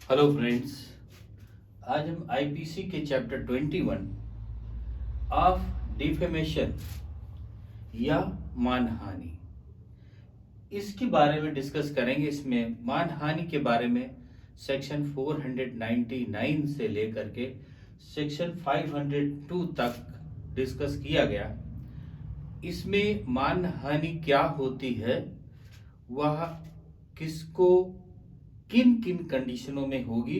Hello friends. आज हम IPC के चैप्टर 21 ऑफ डिफेमेशन या मानहानि इसके बारे में डिस्कस करेंगे। इसमें मानहानि के बारे में सेक्शन 499 से लेकर के सेक्शन 502 तक डिस्कस किया गया। इसमें मानहानि क्या होती है, वह किसको किन किन कंडीशनों में होगी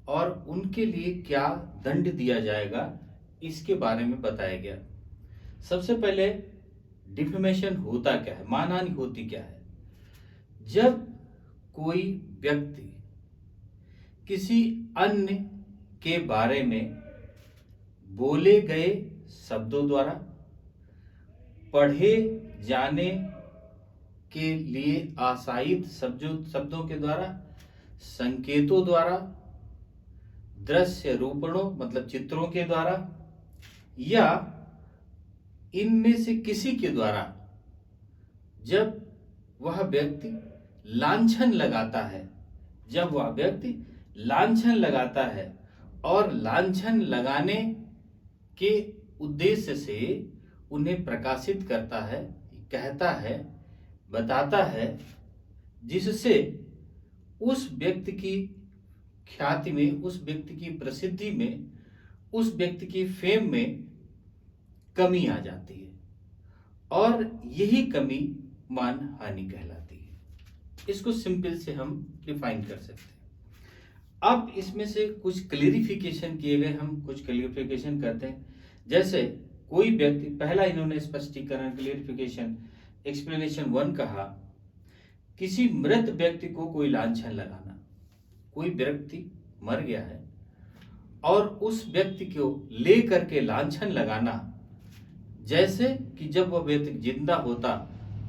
और उनके लिए क्या दंड दिया जाएगा, इसके बारे में बताया गया। सबसे पहले डिफेमेशन होता क्या है, मानहानि होती क्या है। जब कोई व्यक्ति किसी अन्य के बारे में बोले गए शब्दों द्वारा, पढ़े जाने के लिए आशायित शब्दों के द्वारा, संकेतों द्वारा, दृश्य रूपणों मतलब चित्रों के द्वारा, या इनमें से किसी के द्वारा जब वह व्यक्ति लांछन लगाता है, और लांछन लगाने के उद्देश्य से उन्हें प्रकाशित करता है, कहता है, बताता है, जिससे उस व्यक्ति की ख्याति में, उस व्यक्ति की प्रसिद्धि में, उस व्यक्ति की फेम में कमी आ जाती है, और यही कमी मानहानि कहलाती है। इसको सिंपल से हम डिफाइन कर सकते हैं। अब इसमें से कुछ क्लेरिफिकेशन किए गए, हम कुछ क्लेरिफिकेशन करते हैं। जैसे कोई व्यक्ति, पहला इन्होंने स्पष्टीकरण क्लेरिफिकेशन एक्सप्लेनेशन 1 कहा, किसी मृत व्यक्ति को कोई लांछन लगाना। कोई व्यक्ति मर गया है और उस व्यक्ति को ले करके लांछन लगाना, जैसे कि जब वह व्यक्ति जिंदा होता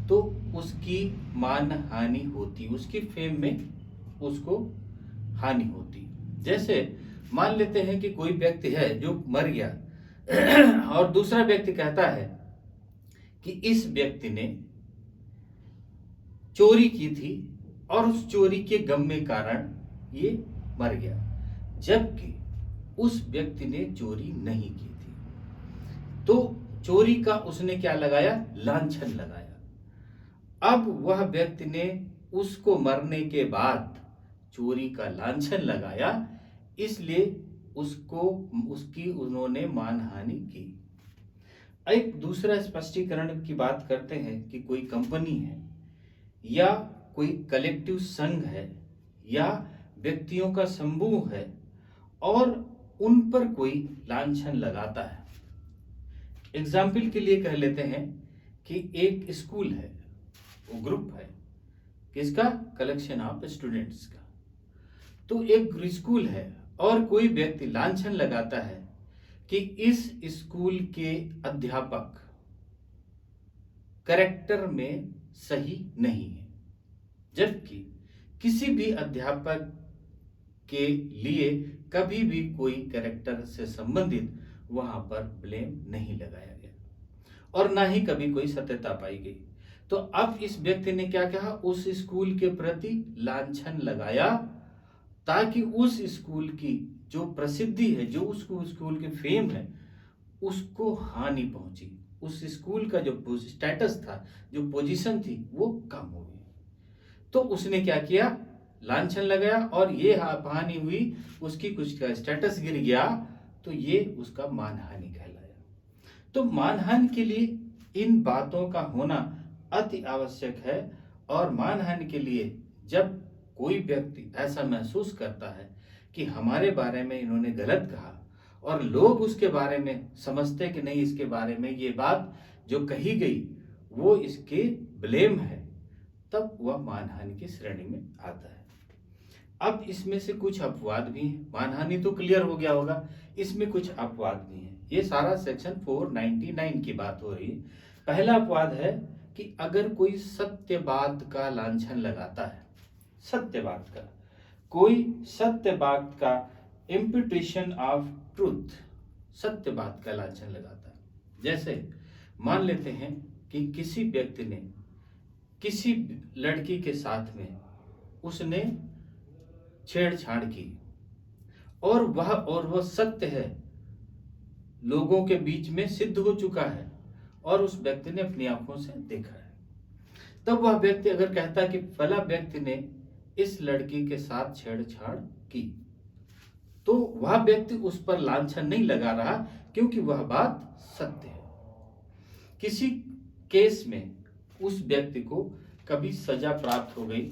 तो उसकी मानहानि होती, उसकी फेम में उसको हानि होती। जैसे मान लेते हैं कि कोई व्यक्ति है जो मर गया और दूसरा व्यक्ति कहता है कि इस व्यक्ति ने चोरी की थी और उस चोरी के गम में कारण ये मर गया, जबकि उस व्यक्ति ने चोरी नहीं की थी। तो चोरी का उसने क्या लगाया, लांछन लगाया। अब वह व्यक्ति ने उसको मरने के बाद चोरी का लांछन लगाया, इसलिए उसकी उन्होंने मानहानि की। एक दूसरा स्पष्टीकरण की बात करते हैं कि कोई कंपनी है या कोई कलेक्टिव संघ है या व्यक्तियों का समूह है और उन पर कोई लांछन लगाता है। एग्जाम्पल के लिए कह लेते हैं कि एक स्कूल है, वो ग्रुप है किसका, कलेक्शन ऑफ स्टूडेंट्स का। तो एक स्कूल है और कोई व्यक्ति लांछन लगाता है कि इस स्कूल के अध्यापक कैरेक्टर में सही नहीं है, जबकि किसी भी अध्यापक के लिए कभी भी कोई कैरेक्टर से संबंधित वहां पर ब्लेम नहीं लगाया गया और ना ही कभी कोई सत्यता पाई गई। तो अब इस व्यक्ति ने क्या कहा, उस स्कूल के प्रति लांछन लगाया ताकि उस स्कूल की जो प्रसिद्धि है, जो उसको स्कूल की फेम है, उसको हानि पहुंची। उस स्कूल का जो स्टेटस था, जो पोजीशन थी, वो कम हो गई। तो उसने क्या किया, लांछन लगाया और ये हानि हुई, उसकी कुछ का स्टेटस गिर गया, तो ये उसका मानहानि कहलाया। तो मानहानि के लिए इन बातों का होना अति आवश्यक है। और मानहानि के लिए जब कोई व्यक्ति ऐसा महसूस करता है कि हमारे बारे में इन्होंने गलत कहा और लोग उसके बारे में समझते कि नहीं, इसके बारे में ये बात जो कही गई वो इसके ब्लेम है, तब वह मानहानि की श्रेणी में आता है। अब इसमें से कुछ अपवाद भी हैं। मानहानि तो क्लियर हो गया होगा, इसमें कुछ अपवाद भी हैं। ये सारा सेक्शन 499 की बात हो रही है। पहला अपवाद है कि अगर कोई सत्य बात का लांछन लगाता है, सत्य बात का, कोई सत्य बात का इम्पिटेशन ऑफ ट्रूथ, सत्य बात का लांछन लगाता है। जैसे मान लेते हैं कि किसी व्यक्ति ने किसी लड़की के साथ में उसने छेड़छाड़ की और वह सत्य है, लोगों के बीच में सिद्ध हो चुका है और उस व्यक्ति ने अपनी आंखों से देखा है, तब वह व्यक्ति अगर कहता है कि फला व्यक्ति ने इस लड़की के साथ छेड़छाड़ की, तो वह व्यक्ति उस पर लांछन नहीं लगा रहा, क्योंकि वह बात सत्य है। किसी केस में उस व्यक्ति को कभी सजा प्राप्त हो गई,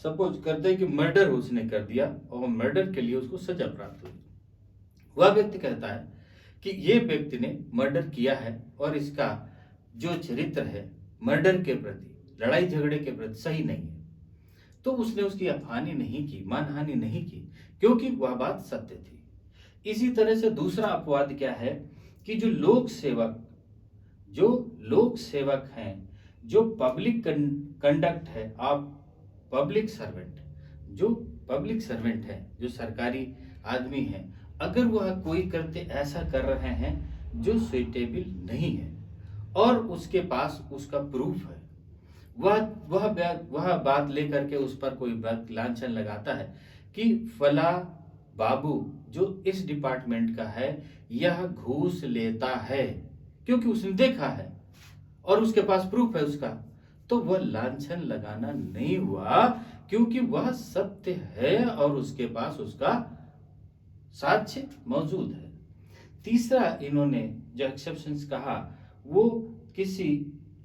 सपोज करते हैं कि मर्डर उसने कर दिया और मर्डर के लिए उसको सजा प्राप्त हुई, वह व्यक्ति कहता है कि ये व्यक्ति ने मर्डर किया है और इसका जो चरित्र है मर्डर के प्रति, लड़ाई झगड़े के प्रति सही नहीं है, तो उसने उसकी हानि नहीं की, मानहानि नहीं की, क्योंकि वह बात सत्य थी। इसी तरह से दूसरा अपवाद क्या है कि जो लोक सेवक हैं, जो पब्लिक कंडक्ट है, आप पब्लिक सर्वेंट है, जो सरकारी आदमी है, अगर वह कोई करते ऐसा कर रहे हैं जो सुइटेबल नहीं है और उसके पास उसका प्रूफ है, वह बात लेकर के उस पर कोई लांछन लगाता है कि फला बाबू जो इस डिपार्टमेंट का है यह घूस लेता है, क्योंकि उसने देखा है और उसके पास प्रूफ है उसका, तो वह लांछन लगाना नहीं हुआ, क्योंकि वह सत्य है और उसके पास उसका साक्ष्य मौजूद है। तीसरा इन्होंने जो एक्सेप्शंस कहा वो किसी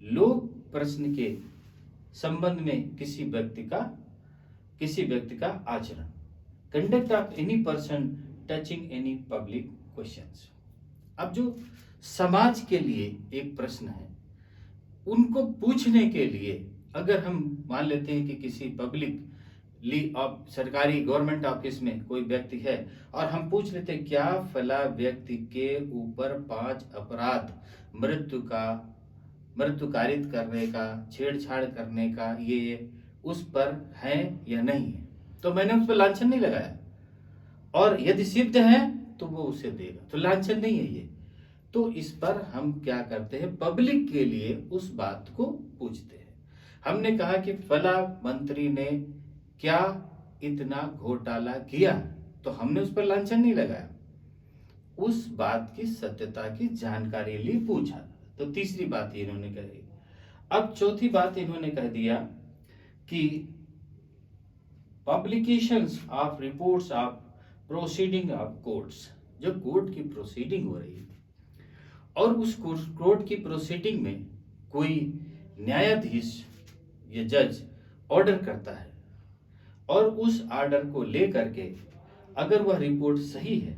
लोक प्रश्न के संबंध में किसी व्यक्ति का आचरण, conduct of any person touching any public questions. अब जो समाज के लिए एक प्रश्न है, उनको पूछने के लिए अगर हम मान लेते हैं कि किसी सरकारी गवर्नमेंट ऑफिस में कोई व्यक्ति है और हम पूछ लेते हैं क्या फला व्यक्ति के ऊपर 5 अपराध मृत्यु कारित करने का, छेड़छाड़ करने का ये उस पर है या नहीं है, तो मैंने उस पर लांछन नहीं लगाया, और यदि सिद्ध है तो वो उसे देगा, तो लांछन नहीं है ये। तो इस पर हम क्या करते हैं, पब्लिक के लिए उस बात को पूछते हैं। हमने कहा कि फला मंत्री ने क्या इतना घोटाला किया, तो हमने उस पर लांछन नहीं लगाया, उस बात की सत्यता की जानकारी लिए पूछा। तो तीसरी बात इन्होंने कही। अब चौथी बात इन्होंने कह दिया कि publications of reports of proceeding of courts, जो कोर्ट की प्रोसीडिंग हो रही है और उस कोर्ट की प्रोसीडिंग में कोई न्यायाधीश या जज ऑर्डर करता है और उस ऑर्डर को लेकर के अगर वह रिपोर्ट सही है,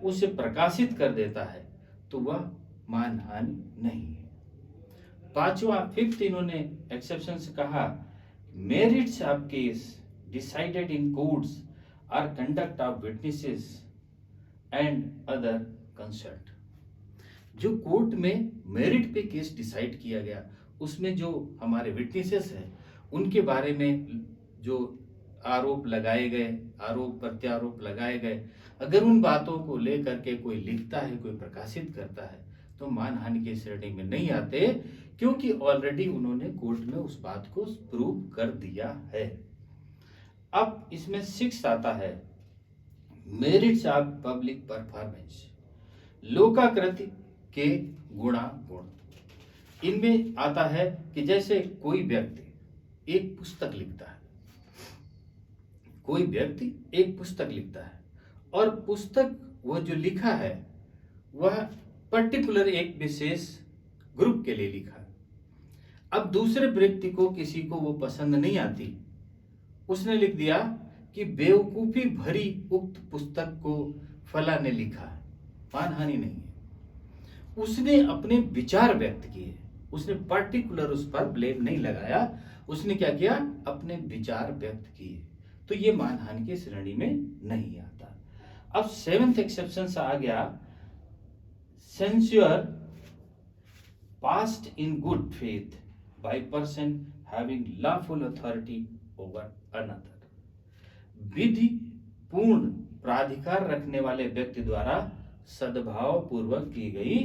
उसे प्रकाशित कर देता है, तो वह मानहानि नहीं है। फिफ्थ इन्होंने एक्सेप्शन से कहा, merits of case decided in courts are conduct of witnesses and other concert. जो कोर्ट में मेरिट पे केस डिसाइड किया गया, उसमें जो हमारे विटनेसेस हैं उनके बारे में जो आरोप प्रत्यारोप लगाए गए, अगर उन बातों को लेकर के कोई लिखता है, कोई प्रकाशित करता है, तो मानहानि की श्रेणी में नहीं आते, क्योंकि ऑलरेडी उन्होंने कोर्ट में उस बात को प्रूव कर दिया है। अब इसमें 6 आता है, मेरिट्स ऑफ पब्लिक परफॉर्मेंस, लोकाकृति के गुण। इनमें आता है कि जैसे कोई व्यक्ति एक पुस्तक लिखता है और पुस्तक वह जो लिखा है वह पर्टिकुलर एक विशेष ग्रुप के लिए लिखा है। अब दूसरे व्यक्ति को, किसी को वो पसंद नहीं आती, उसने लिख दिया कि बेवकूफी भरी उक्त पुस्तक को फला ने लिखा है, मानहानि नहीं है। उसने अपने विचार व्यक्त किए, उसने पर्टिकुलर उस पर ब्लेम नहीं लगाया, उसने क्या किया, अपने विचार व्यक्त किए, तो ये मानहानि की श्रेणी में नहीं आता। अब 7th एक्सेप्शन आ गया, censure passed in good faith by person having lawful authority over another। विधि पूर्ण प्राधिकार रखने वाले व्यक्ति द्वारा सद्भाव पूर्वक की गई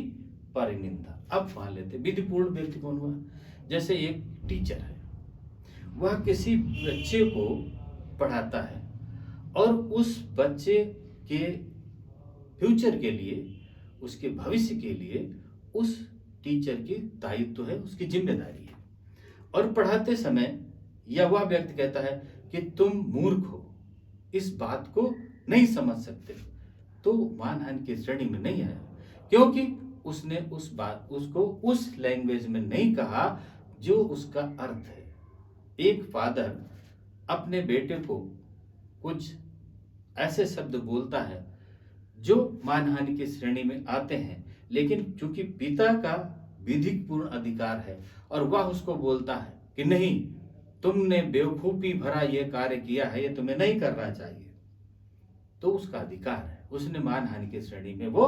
परिनिंदा। अब मान लेते विधि पूर्ण व्यक्ति कौन हुआ, जैसे एक टीचर है, वह किसी बच्चे को पढ़ाता है और उस बच्चे के फ्यूचर के लिए, उसके भविष्य के लिए उस टीचर की दायित्व है, उसकी जिम्मेदारी है। और पढ़ाते समय या वह व्यक्ति कहता है कि तुम मूर्ख हो, इस बात को नहीं समझ सकते, तो मानहानि की श्रेणी में नहीं आया, क्योंकि उसने उसको उस लैंग्वेज में नहीं कहा जो उसका अर्थ है। एक फादर अपने बेटे को कुछ ऐसे शब्द बोलता है जो मानहानि की श्रेणी में आते हैं, लेकिन चूंकि पिता का विधिक पूर्ण अधिकार है और वह उसको बोलता है कि नहीं, तुमने बेवकूफी भरा यह कार्य किया है, यह तुम्हें नहीं करना चाहिए, तो उसका अधिकार है, उसने मानहानि की श्रेणी में वो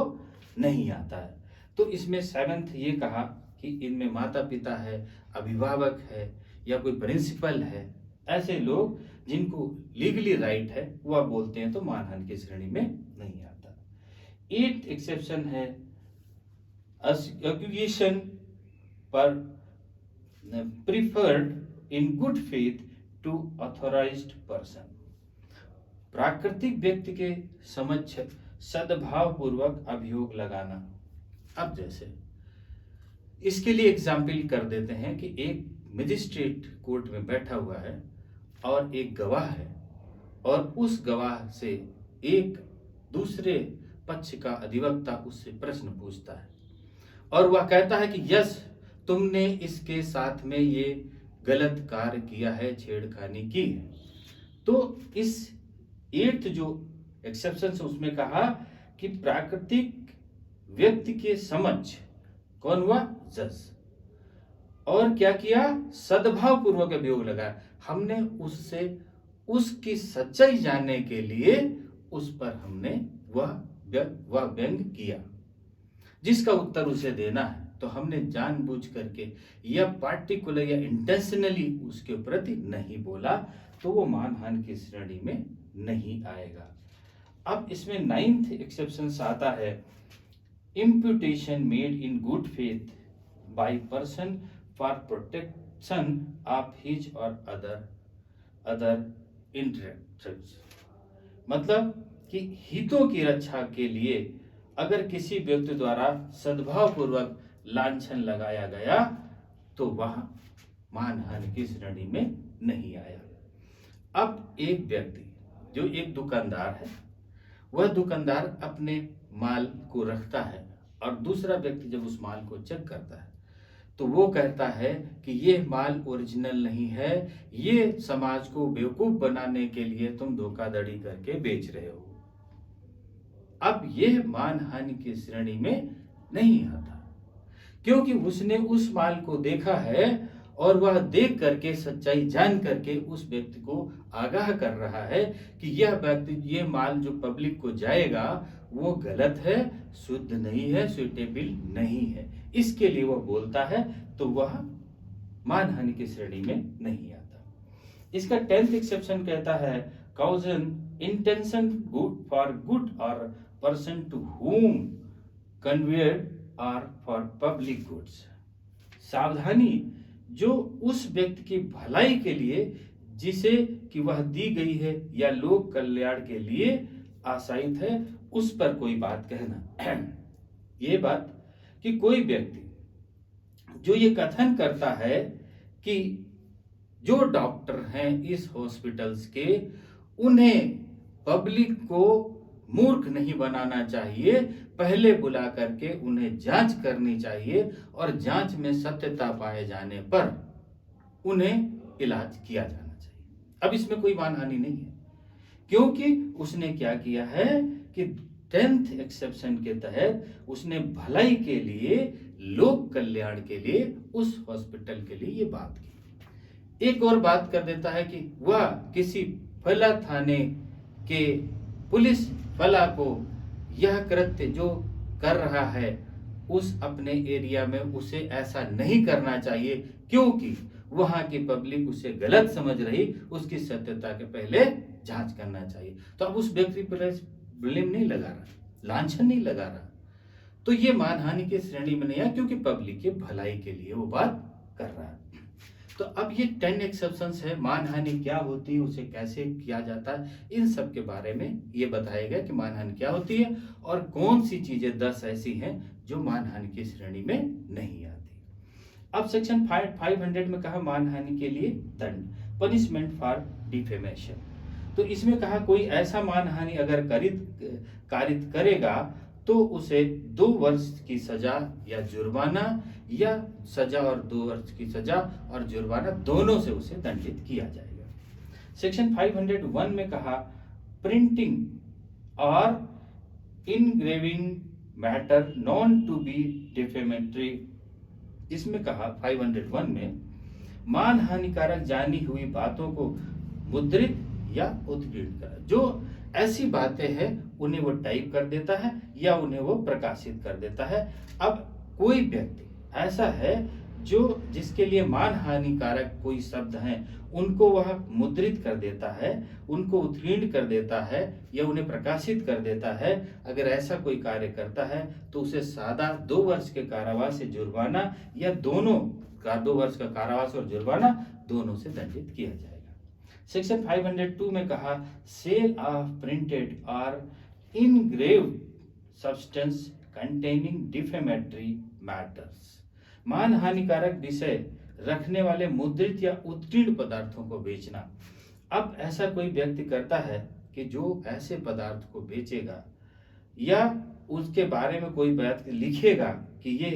नहीं आता है। तो इसमें सेवंथ ये कहा कि इनमें माता पिता है, अभिभावक है या कोई प्रिंसिपल है, ऐसे लोग जिनको लीगली राइट है वह बोलते हैं तो मानहानि की श्रेणी में नहीं आता। 8th एक्सेप्शन है एक्यूजेशन पर preferred in good faith to authorised person. प्राकृतिक व्यक्ति के समक्ष सद्भाव पूर्वक अभियोग लगाना। अब जैसे इसके लिए एग्जाम्पल कर देते हैं कि एक मजिस्ट्रेट कोर्ट में बैठा हुआ है और एक गवाह है, और उस गवाह से एक दूसरे पक्ष का अधिवक्ता उससे प्रश्न पूछता है और वह कहता है कि यस, तुमने इसके साथ में ये गलत कार्य किया है, छेड़खानी की है। तो इस 8th जो एक्सेप्शन है उसमें कहा कि प्राकृतिक व्यक्ति के समक्ष कौन हुआ? जज। और क्या किया? सद्भाव पूर्वक अभियोग लगाया। हमने उससे उसकी सच्चाई जानने के लिए उस पर हमने वह व्यंग किया, जिसका उत्तर उसे देना है, तो हमने जानबूझ करके या पार्टिकुलर या इंटेंशनली उसके प्रति नहीं बोला, तो वो मानहानि की श्रेणी में नहीं आएगा। अब इसमें 9th एक्सेप्शन आता है imputation made in good faith by person for protection of his or other interests। मतलब कि हितों की रक्षा के लिए अगर किसी व्यक्ति द्वारा सद्भाव पूर्वक लांछन लगाया गया तो वह मानहानि की श्रेणी में नहीं आया। अब एक व्यक्ति जो एक दुकानदार है, वह दुकानदार अपने माल को रखता है और दूसरा व्यक्ति जब उस माल को चेक करता है तो वो कहता है कि ये माल ओरिजिनल नहीं है, ये समाज को बेवकूफ बनाने के लिए तुम धोखाधड़ी करके बेच रहे हो। अब यह मानहानि की श्रेणी में नहीं आता, क्योंकि उसने उस माल को देखा है और वह देख करके सच्चाई जान करके उस व्यक्ति को आगाह कर रहा है कि यह व्यक्ति, ये माल जो पब्लिक को जाएगा वो गलत है, शुद्ध नहीं है, सुइटेबल नहीं है, इसके लिए वह बोलता है, तो वह मानहानि की श्रेणी में नहीं आता। इसका 10th एक्सेप्शन कहता है caution intention good for good और person to whom conveyed are for public goods। सावधानी जो उस व्यक्ति की भलाई के लिए जिसे कि वह दी गई है या लोक कल्याण के लिए आशायित है, उस पर कोई बात कहना। ये बात कि कोई व्यक्ति जो ये कथन करता है कि जो डॉक्टर हैं इस हॉस्पिटल्स के, उन्हें पब्लिक को मूर्ख नहीं बनाना चाहिए, पहले बुला करके उन्हें जांच करनी चाहिए और जांच में सत्यता पाए जाने पर उन्हें इलाज किया जाना चाहिए। अब इसमें कोई मानहानि नहीं है, क्योंकि उसने क्या किया है कि 10th एक्सेप्शन के तहत उसने भलाई के लिए, लोक कल्याण के लिए, उस हॉस्पिटल के लिए ये बात की। एक और बात कर देता है कि वह किसी फला थाने के पुलिस फला को यह कृत्य जो कर रहा है उस अपने एरिया में उसे ऐसा नहीं करना चाहिए, क्योंकि वहां की पब्लिक उसे गलत समझ रही, उसकी सत्यता के पहले जांच करना चाहिए। तो अब उस व्यक्ति पर ब्लेम नहीं लगा रहा, लांछन नहीं लगा रहा, तो ये मानहानि की श्रेणी में नहीं है, क्योंकि पब्लिक के भलाई के लिए वो बात कर रहा है। तो अब ये 10 एक्सेप्शंस है, मानहानि क्या होती है, उसे कैसे किया जाता है, इन सब के बारे में ये बताया गया कि मानहानि क्या होती है और कौन सी चीजें 10 ऐसी हैं जो मानहानि की श्रेणी में नहीं आती। अब सेक्शन 500 में कहा मानहानि के लिए दंड, पनिशमेंट फॉर डिफेमेशन। तो इसमें कहा कोई ऐसा मानहानि अगर कारित करेगा तो उसे 2 वर्ष की सजा या जुर्माना, या सजा और 2 वर्ष की सजा और जुर्माना दोनों से उसे दंडित किया जाएगा। सेक्शन 501 में कहा प्रिंटिंग और engraving matter known to be defamatory. इसमें कहा 501 में मानहानिकारक जानी हुई बातों को मुद्रित या उत्कीर्ण करा, जो ऐसी बातें हैं उन्हें वो टाइप कर देता है या उन्हें वो प्रकाशित कर देता है। अब कोई व्यक्ति ऐसा है जो जिसके लिए मानहानिकारक कोई शब्द हैं उनको वह मुद्रित कर देता है, उनको उत्कीर्ण कर देता है या उन्हें प्रकाशित कर देता है, अगर ऐसा कोई कार्य करता है तो उसे सादा 2 वर्ष के कारावास से जुर्माना या दोनों का 2 वर्ष का कारावास और जुर्माना दोनों से दंडित किया जाएगा। सेक्शन 502 में कहा सेल ऑफ प्रिंटेड और engraved substance containing defamatory matters, मानहानिकारक विषय रखने वाले मुद्रित या उत्कीर्ण पदार्थों को बेचना। अब ऐसा कोई व्यक्ति करता है कि जो ऐसे पदार्थ को बेचेगा या उसके बारे में कोई बात लिखेगा कि ये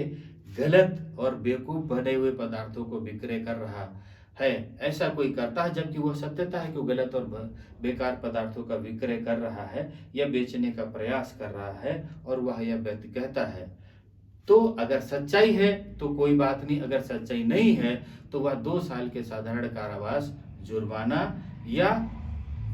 गलत और बेवकूफ बने हुए पदार्थों को विक्रय कर रहा है, ऐसा कोई करता है जबकि वह सत्यता है कि वो गलत और बेकार पदार्थों का विक्रय कर रहा है या बेचने का प्रयास कर रहा है और वह यह व्यक्ति कहता है, तो अगर सच्चाई है तो कोई बात नहीं, अगर सच्चाई नहीं है तो वह 2 साल के साधारण कारावास, जुर्माना या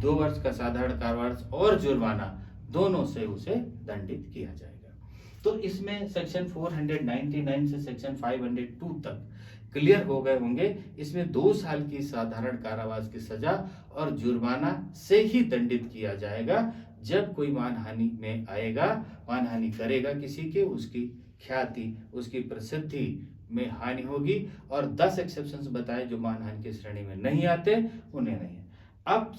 2 वर्ष का साधारण कारावास और जुर्माना दोनों से उसे दंडित किया जाएगा। तो इसमें सेक्शन 499 से सेक्शन 502 तक क्लियर हो गए होंगे। इसमें 2 साल की साधारण कारावास की सजा और जुर्माना से ही दंडित किया जाएगा जब कोई मानहानि में आएगा, मानहानि करेगा किसी के, उसकी ख्याति, उसकी प्रसिद्धि में हानि होगी। और 10 एक्सेप्शंस बताए जो मानहानि की श्रेणी में नहीं आते, उन्हें नहीं है। अब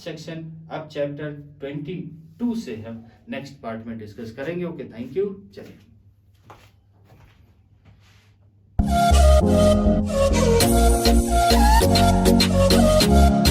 चैप्टर 22 से हम नेक्स्ट पार्ट में डिस्कस करेंगे। Okay, thank you. चलिए। Thank you.